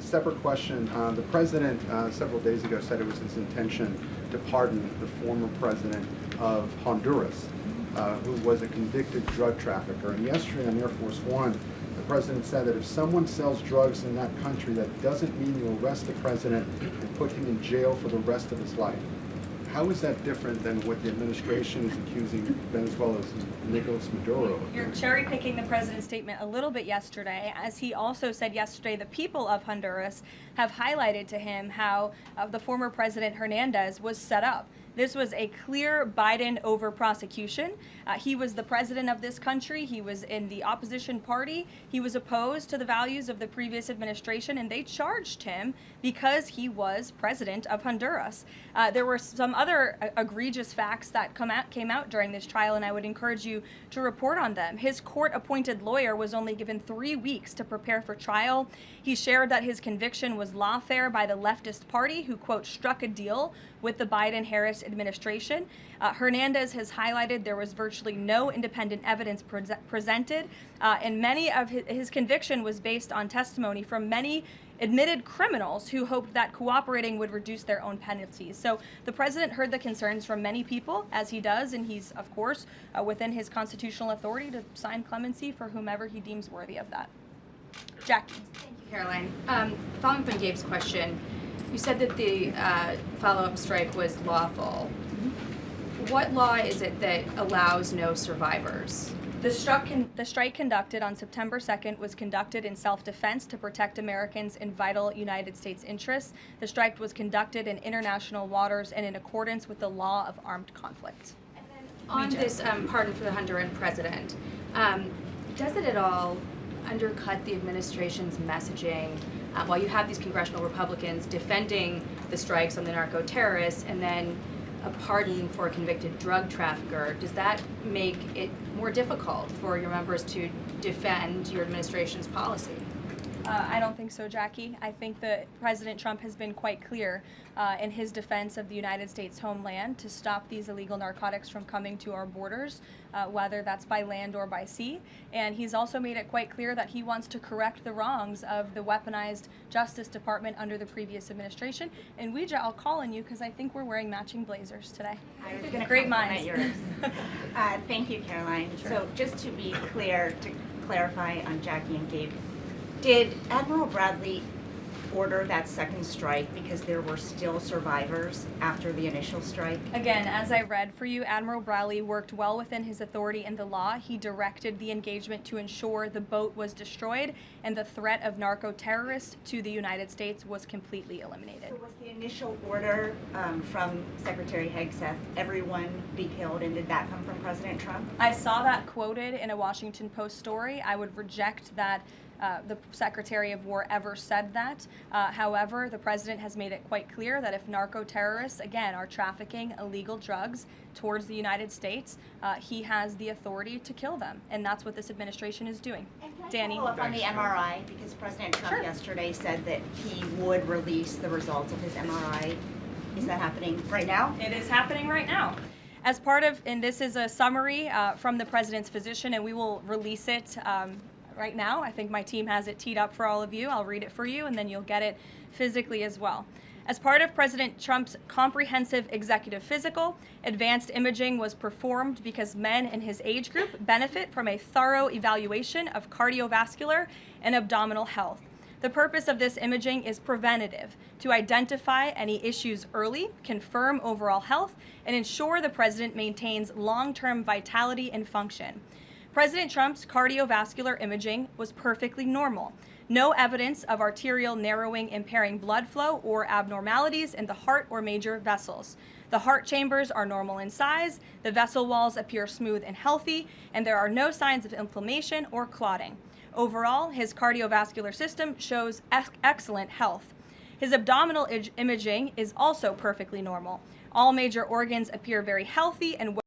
a separate question. The president several days ago said it was his intention to pardon the former president of Honduras, who was a convicted drug trafficker. And yesterday on Air Force One, the president said that if someone sells drugs in that country, that doesn't mean you arrest the president and put him in jail for the rest of his life. How is that different than what the administration is accusing Venezuela's Nicolás Maduro of? You're cherry picking the president's statement a little bit yesterday, as he also said yesterday the people of Honduras have highlighted to him how the former president Hernández was set up. This was a clear Biden over-prosecution. He was the president of this country. He was in the opposition party. He was opposed to the values of the previous administration, and they charged him because he was president of Honduras. There were some other egregious facts that came out during this trial, and I would encourage you to report on them. His court-appointed lawyer was only given 3 weeks to prepare for trial. He shared that his conviction was lawfare by the leftist party, who, quote, struck a deal with the Biden-Harris administration. Hernández has highlighted there was virtually no independent evidence presented, and many of his conviction was based on testimony from many admitted criminals who hoped that cooperating would reduce their own penalties. So the president heard the concerns from many people, as he does, and he's, of course, within his constitutional authority to sign clemency for whomever he deems worthy of that. Jackie. Thank you, Caroline. Following up on Gabe's question, you said that the follow-up strike was lawful. What law is it that allows no survivors? The strike conducted on September 2nd was conducted in self-defense to protect Americans in vital United States interests. The strike was conducted in international waters and in accordance with the law of armed conflict. And then on this pardon for the Honduran president, does it at all undercut the administration's messaging while you have these congressional Republicans defending the strikes on the narco-terrorists and then a pardon for a convicted drug trafficker? Does that make it more difficult for your members to defend your administration's policy? I don't think so, Jackie. I think that President Trump has been quite clear in his defense of the United States homeland to stop these illegal narcotics from coming to our borders, whether that's by land or by sea. And he's also made it quite clear that he wants to correct the wrongs of the weaponized Justice Department under the previous administration. And Ouija, I'll call on you because I think we're wearing matching blazers today. I was going to Great compliment minds. yours. Thank you, Caroline. Sure. So just to be clear, to clarify on Jackie and Gabe, did Admiral Bradley order that second strike because there were still survivors after the initial strike? Again, as I read for you, Admiral Bradley worked well within his authority in the law. He directed the engagement to ensure the boat was destroyed and the threat of narco-terrorists to the United States was completely eliminated. So was the initial order from Secretary Hegseth, everyone be killed, and did that come from President Trump? I saw that quoted in a Washington Post story. I would reject that the Secretary of War ever said that. However, the president has made it quite clear that if narco-terrorists, again, are trafficking illegal drugs towards the United States, he has the authority to kill them. And that's what this administration is doing. And can I Danny? follow up on the MRI? Because President Trump yesterday said that he would release the results of his MRI. Is that happening right now? It is happening right now. As part of, and this is a summary from the president's physician, and we will release it right now. I think my team has it teed up for all of you. I'll read it for you, and then you'll get it physically as well. As part of President Trump's comprehensive executive physical, advanced imaging was performed because men in his age group benefit from a thorough evaluation of cardiovascular and abdominal health. The purpose of this imaging is preventative, to identify any issues early, confirm overall health, and ensure the president maintains long-term vitality and function. President Trump's cardiovascular imaging was perfectly normal. No evidence of arterial narrowing impairing blood flow or abnormalities in the heart or major vessels. The heart chambers are normal in size, the vessel walls appear smooth and healthy, and there are no signs of inflammation or clotting. Overall, his cardiovascular system shows excellent health. His abdominal imaging is also perfectly normal. All major organs appear very healthy and